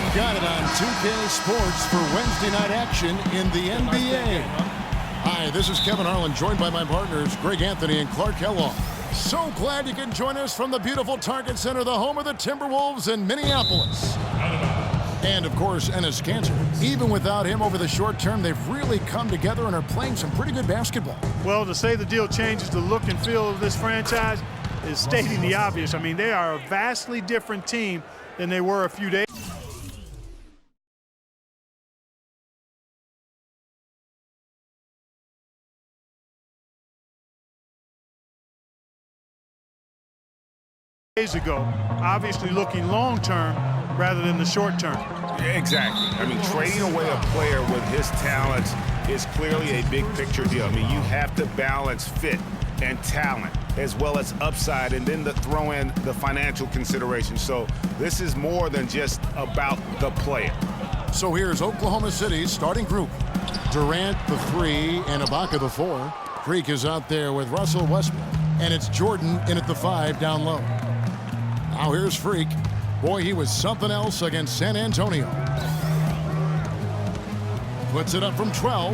You've got it on 2K Sports for Wednesday night action in the NBA. Hi, this is Kevin Harlan, joined by my partners Greg Anthony and Clark Kellogg. So glad you can join us from the beautiful Target Center, the home of the Timberwolves in Minneapolis. And, of course, Enes Kanter. Even without him over the short term, they've really come together and are playing some pretty good basketball. Well, to say the deal changes the look and feel of this franchise is stating the obvious. I mean, they are a vastly different team than they were a few days ago. Obviously looking long-term rather than the short term. Exactly. I mean, trading away a player with his talents is clearly a big picture deal. I mean, you have to balance fit and talent as well as upside, and then to throw in the financial considerations. So this is more than just about the player. So here's Oklahoma City's starting group. Durant, the 3, and Ibaka, the 4. Creek is out there with Russell Westbrook, and it's Jordan in at the 5 down low. Now here's Freak. Boy, he was something else against San Antonio. Puts it up from 12.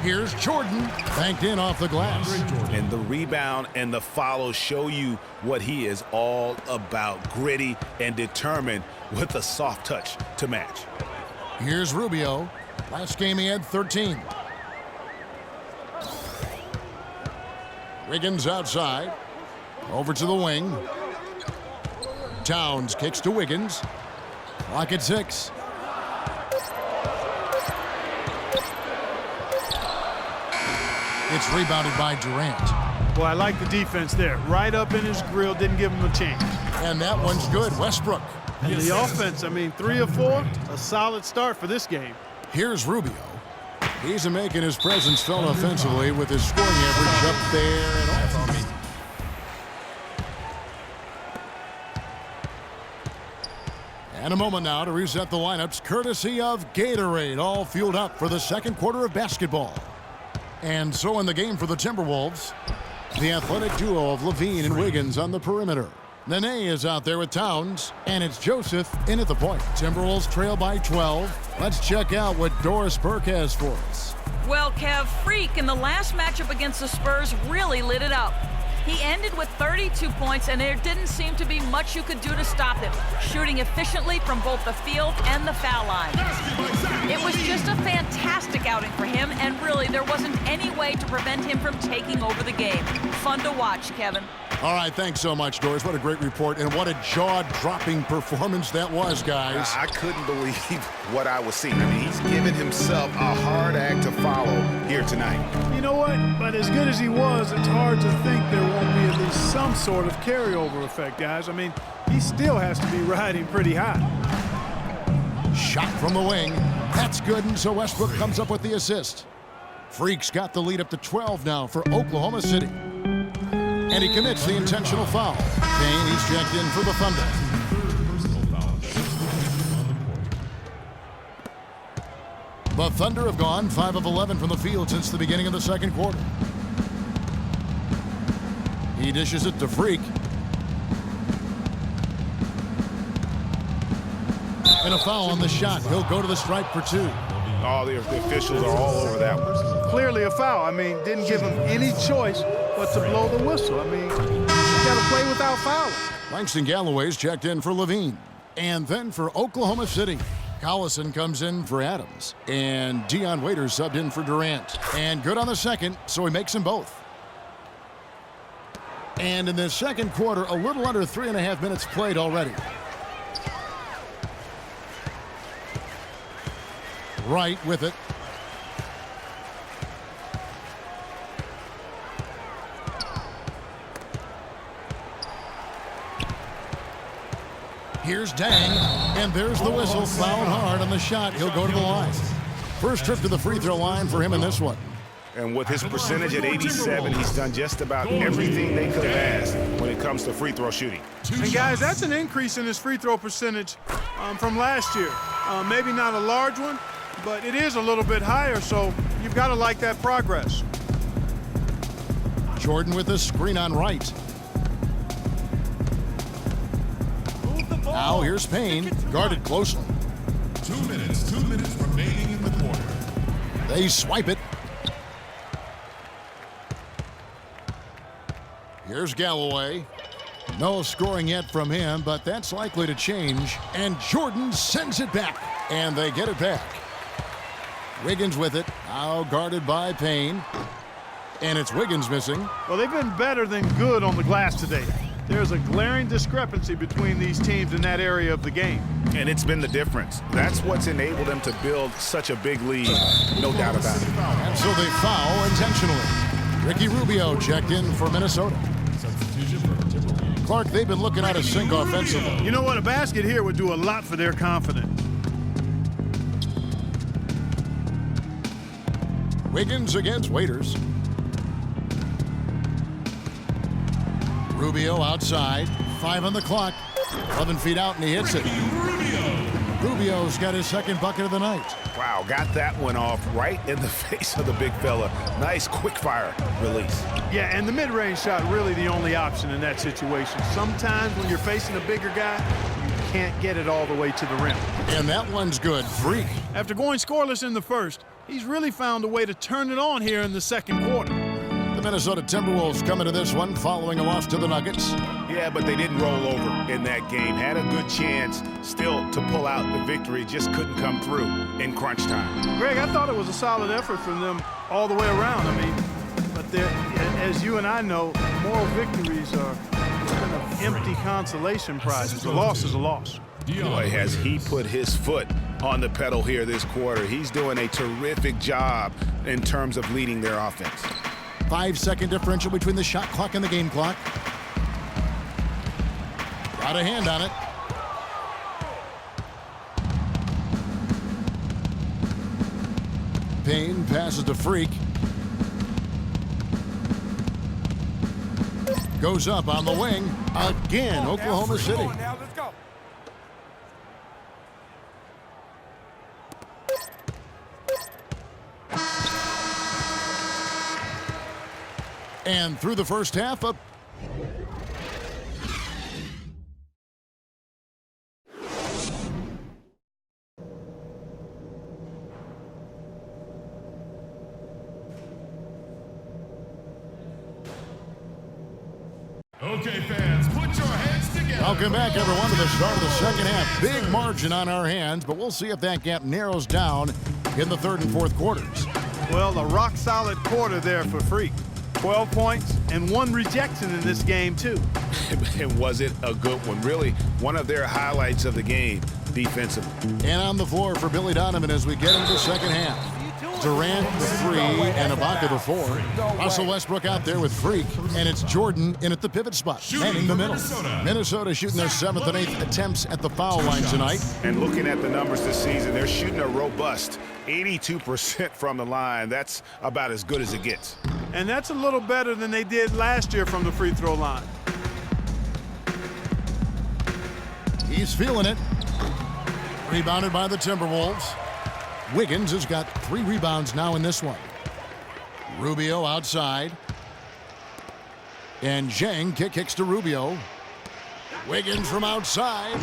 Here's Jordan, banked in off the glass. And the rebound and the follow show you what he is all about. Gritty and determined with a soft touch to match. Here's Rubio. Last game he had 13. Wiggins outside. Over to the wing. Towns kicks to Wiggins. Clock at 6. It's rebounded by Durant. Well, I like the defense there. Right up in his grill, didn't give him a chance. And that one's good. Westbrook. And the offense, I mean, 3 of 4, a solid start for this game. Here's Rubio. He's making his presence felt offensively with his scoring average up there and off. And a moment now to reset the lineups, courtesy of Gatorade, all fueled up for the second quarter of basketball. And so in the game for the Timberwolves, the athletic duo of Levine and Wiggins on the perimeter. Nene is out there with Towns, and it's Joseph in at the point. Timberwolves trail by 12. Let's check out what Doris Burke has for us. Well, Kev, Freak in the last matchup against the Spurs really lit it up. He ended with 32 points, and there didn't seem to be much you could do to stop him, shooting efficiently from both the field and the foul line. It was just a fantastic outing for him, and really there wasn't any way to prevent him from taking over the game. Fun to watch, Kevin. All right, thanks so much, Doris. What a great report, and what a jaw-dropping performance that was, guys. I couldn't believe what I was seeing. I mean, he's given himself a hard act to follow here tonight. You know what? But as good as he was, it's hard to think there won't be at least some sort of carryover effect, guys. I mean, he still has to be riding pretty high. Shot from the wing. That's good, and so Westbrook comes up with the assist. Freak's got the lead up to 12 now for Oklahoma City. And he commits the intentional foul. Kane, he's checked in for the Thunder. The Thunder have gone 5 of 11 from the field since the beginning of the second quarter. He dishes it to Freak. And a foul on the shot. He'll go to the stripe for 2. Oh, the officials are all over that one. Clearly a foul. I mean, didn't give him any choice but to blow the whistle. I mean, you got to play without fouling. Langston Galloway's checked in for Levine. And then for Oklahoma City, Collison comes in for Adams. And Deion Waiters subbed in for Durant. And good on the second, so he makes them both. And in the second quarter, a little under 3.5 minutes played already. Right with it. Here's Dang, and there's the whistle, fouled hard on the shot. He'll go to the line. First trip to the free throw line for him in this one. And with his percentage at 87, he's done just about everything they could have asked when it comes to free throw shooting. And guys, that's an increase in his free throw percentage from last year. Maybe not a large one, but it is a little bit higher, so you've got to like that progress. Jordan with a screen on right. Now here's Payne, guarded closely. 2 minutes remaining in the quarter. They swipe it. Here's Galloway. No scoring yet from him, but that's likely to change. And Jordan sends it back, and they get it back. Wiggins with it, now guarded by Payne. And it's Wiggins missing. Well, they've been better than good on the glass today. There's a glaring discrepancy between these teams in that area of the game. And it's been the difference. That's what's enabled them to build such a big lead, no doubt about it. And so they foul intentionally. Ricky Rubio checked in for Minnesota. Substitution for Timberwolves. Clark, they've been looking out of sync offensively. You know what? A basket here would do a lot for their confidence. Wiggins against Waiters. Rubio outside. 5 on the clock. 11 feet out, and he hits it. Rubio's got his second bucket of the night. Wow, got that one off right in the face of the big fella. Nice quick fire release. Yeah, and the mid-range shot really the only option in that situation. Sometimes when you're facing a bigger guy, you can't get it all the way to the rim. And that one's good. Freak. After going scoreless in the first, he's really found a way to turn it on here in the second quarter. The Minnesota Timberwolves coming to this one following a loss to the Nuggets. Yeah, but they didn't roll over in that game. Had a good chance still to pull out the victory. Just couldn't come through in crunch time. Greg, I thought it was a solid effort from them all the way around. I mean, but as you and I know, moral victories are kind of empty consolation prizes. A loss is a loss. Boy, has he put his foot on the pedal here this quarter. He's doing a terrific job in terms of leading their offense. 5-second differential between the shot clock and the game clock. Got a hand on it. Payne passes to Freak. Goes up on the wing. Again, Oklahoma City. Now let's go. And through the first half, up. Okay, fans, put your hands together. Welcome back, everyone, to the start of the second half. Big margin on our hands, but we'll see if that gap narrows down in the third and fourth quarters. Well, a rock-solid quarter there for Freak. 12 points and 1 rejection in this game, too. And was it a good one? Really, one of their highlights of the game defensively. And on the floor for Billy Donovan as we get into the second half. Durant the 3 and Ibaka the 4. Russell Westbrook out there with Freak, and it's Jordan in at the pivot spot, manning the middle. Minnesota shooting their 7th and 8th attempts at the foul line tonight. And looking at the numbers this season, they're shooting a robust 82% from the line. That's about as good as it gets. And that's a little better than they did last year from the free throw line. He's feeling it. Rebounded by the Timberwolves. Wiggins has got 3 rebounds now in this one. Rubio outside. And Zhang kicks to Rubio. Wiggins from outside.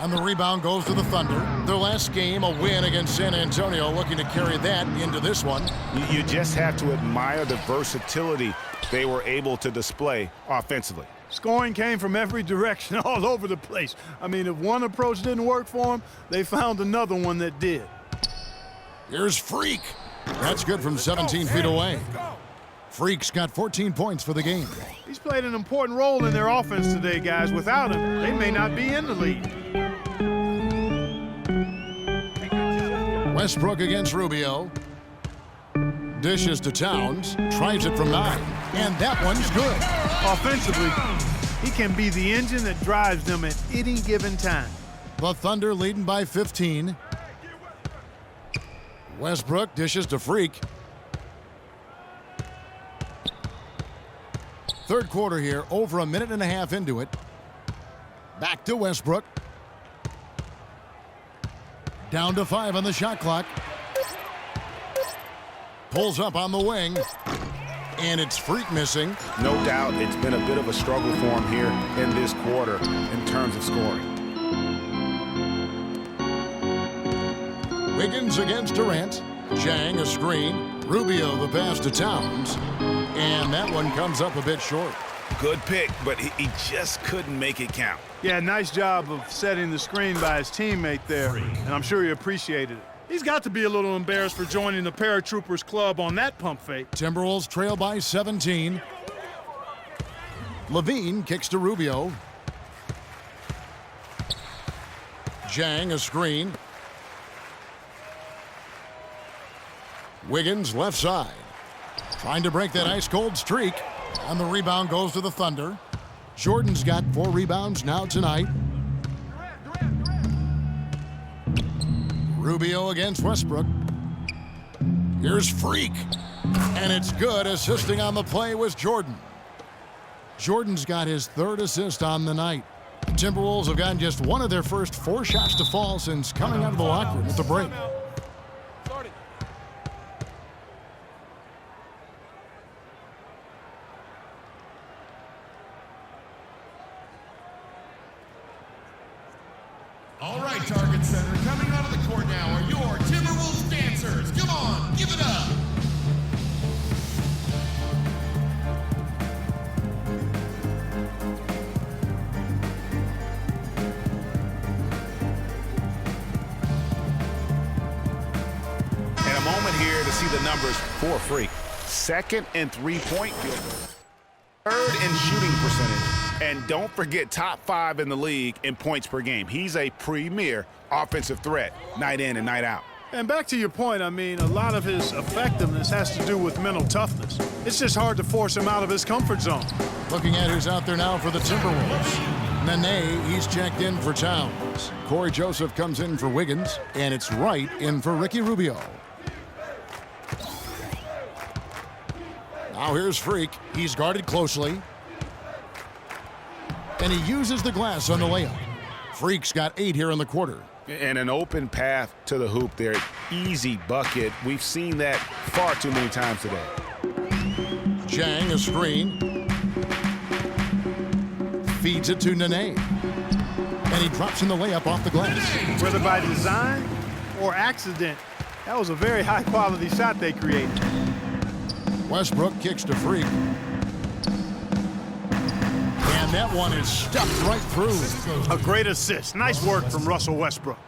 And the rebound goes to the Thunder. Their last game, a win against San Antonio, looking to carry that into this one. You just have to admire the versatility they were able to display offensively. Scoring came from every direction, all over the place. I mean, if one approach didn't work for them, they found another one that did. Here's Freak. That's good from 17 feet away. Freak's got 14 points for the game. He's played an important role in their offense today, guys. Without him, they may not be in the lead. Westbrook against Rubio. Dishes to Towns. Tries it from 9. And that one's good. Offensively, he can be the engine that drives them at any given time. The Thunder leading by 15. Westbrook dishes to Freak. Third quarter here, over a minute and a half into it. Back to Westbrook. Down to 5 on the shot clock. Pulls up on the wing. And it's Freak missing. No doubt it's been a bit of a struggle for him here in this quarter in terms of scoring. Wiggins against Durant. Chang a screen. Rubio the pass to Towns. And that one comes up a bit short. Good pick, but he just couldn't make it count. Yeah, nice job of setting the screen by his teammate there, and I'm sure he appreciated it. He's got to be a little embarrassed for joining the Paratroopers Club on that pump fake. Timberwolves trail by 17. Levine kicks to Rubio. Chang a screen. Wiggins left side. Trying to break that ice-cold streak. And the rebound goes to the Thunder. Jordan's got 4 rebounds now tonight. Rubio against Westbrook. Here's Freak. And it's good. Assisting on the play was Jordan. Jordan's got his 3rd assist on the night. The Timberwolves have gotten just one of their first 4 shots to fall since coming out of the locker room at the break. All right, Target Center, coming out of the court now are your Timberwolves dancers. Come on, give it up. And a moment here to see the numbers for Freak. 2nd and 3-point field goal. 3rd in shooting percentage. And don't forget, top 5 in the league in points per game. He's a premier offensive threat, night in and night out. And back to your point, I mean, a lot of his effectiveness has to do with mental toughness. It's just hard to force him out of his comfort zone. Looking at who's out there now for the Timberwolves. Nene, he's checked in for Towns. Corey Joseph comes in for Wiggins, and it's Wright in for Ricky Rubio. Now here's Freak. He's guarded closely. And he uses the glass on the layup. Freak's got 8 here in the quarter. And an open path to the hoop there. Easy bucket. We've seen that far too many times today. Chang a screen. Feeds it to Nene. And he drops in the layup off the glass. Whether by design or accident, that was a very high-quality shot they created. Westbrook kicks to Freak. And that one is stuffed right through. A great assist. Nice work from Russell Westbrook.